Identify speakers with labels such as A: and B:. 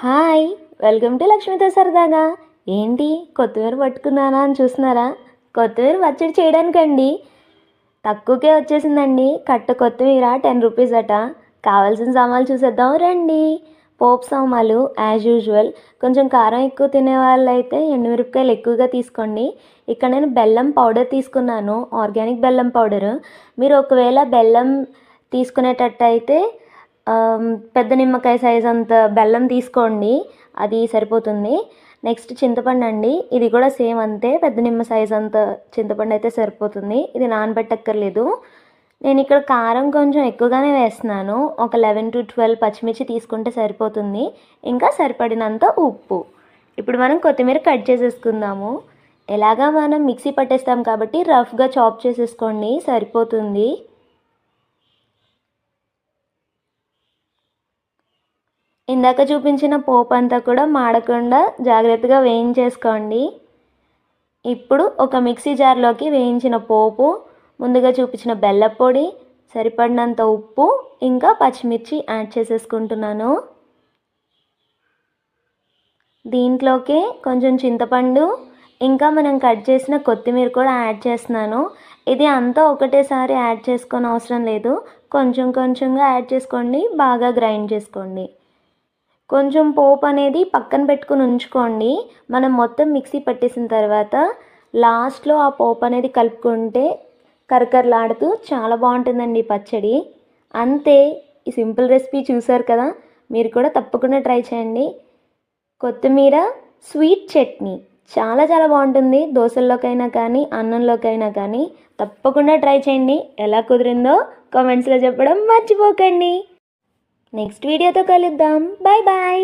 A: Hi, welcome to లక్ష్మితో సరదాగా. ఏంటి కొత్తిమీర పట్టుకున్నానా అని చూస్తున్నారా? కొత్తిమీర పచ్చడి చేయడానికండి. తక్కువకే వచ్చేసిందండి. కట్ట కొత్తిమీర 10 రూపీస్ అట. కావాల్సిన సామాన్లు చూసేద్దాం రండి. పోపు సామాన్లు యాజ్ యూజువల్. కొంచెం కారం ఎక్కువ తినే వాళ్ళైతే ఎండుమిరపకాయలు ఎక్కువగా తీసుకోండి. ఇక్కడ నేను బెల్లం పౌడర్ తీసుకున్నాను, ఆర్గానిక్ బెల్లం పౌడరు. మీరు ఒకవేళ బెల్లం తీసుకునేటట్టయితే పెద్ద నిమ్మకాయ సైజ్ అంత బెల్లం తీసుకోండి, అది సరిపోతుంది. నెక్స్ట్ చింతపండు అండి, ఇది కూడా సేమ్ అంతే, పెద్ద నిమ్మ సైజ్ అంత చింతపండు అయితే సరిపోతుంది. ఇది నానబెట్టక్కర్లేదు. నేను ఇక్కడ కారం కొంచెం ఎక్కువగానే వేస్తున్నాను, ఒక 11 to 12 పచ్చిమిర్చి తీసుకుంటే సరిపోతుంది. ఇంకా సరిపడినంత ఉప్పు. ఇప్పుడు మనం కొత్తిమీర కట్ చేసేసుకుందాము. ఎలాగా మనం మిక్సీ పట్టేస్తాం కాబట్టి రఫ్గా చాప్ చేసేసుకోండి, సరిపోతుంది. ఇందాక చూపించిన పోపు అంతా కూడా మాడకుండా జాగ్రత్తగా వేయించేసుకోండి. ఇప్పుడు ఒక మిక్సీ జార్లోకి వేయించిన పోపు, ముందుగా చూపించిన బెల్లం పొడి, సరిపడినంత ఉప్పు, ఇంకా పచ్చిమిర్చి యాడ్ చేసేసుకుంటున్నాను. దీంట్లోకి కొంచెం చింతపండు, ఇంకా మనం కట్ చేసిన కొత్తిమీర కూడా యాడ్ చేస్తున్నాను. ఇది అంతా ఒకటేసారి యాడ్ చేసుకొని అవసరం లేదు, కొంచెం కొంచెంగా యాడ్ చేసుకోండి, బాగా గ్రైండ్ చేసుకోండి. కొంచెం పోపు అనేది పక్కన పెట్టుకుని ఉంచుకోండి. మనం మొత్తం మిక్సీ పట్టేసిన తర్వాత లాస్ట్లో ఆ పోపు అనేది కలుపుకుంటే కరకరలాడుతూ చాలా బాగుంటుందండి పచ్చడి. అంతే, ఈ సింపుల్ రెసిపీ చూసారు కదా, మీరు కూడా తప్పకుండా ట్రై చేయండి. కొత్తిమీర స్వీట్ చట్నీ చాలా చాలా బాగుంటుంది. దోశల్లోకైనా కానీ అన్నంలోకైనా కానీ తప్పకుండా ట్రై చేయండి. ఎలా కుదిరిందో కామెంట్స్లో చెప్పడం మర్చిపోకండి. నెక్స్ట్ వీడియోతో కలుద్దాం. Bye bye.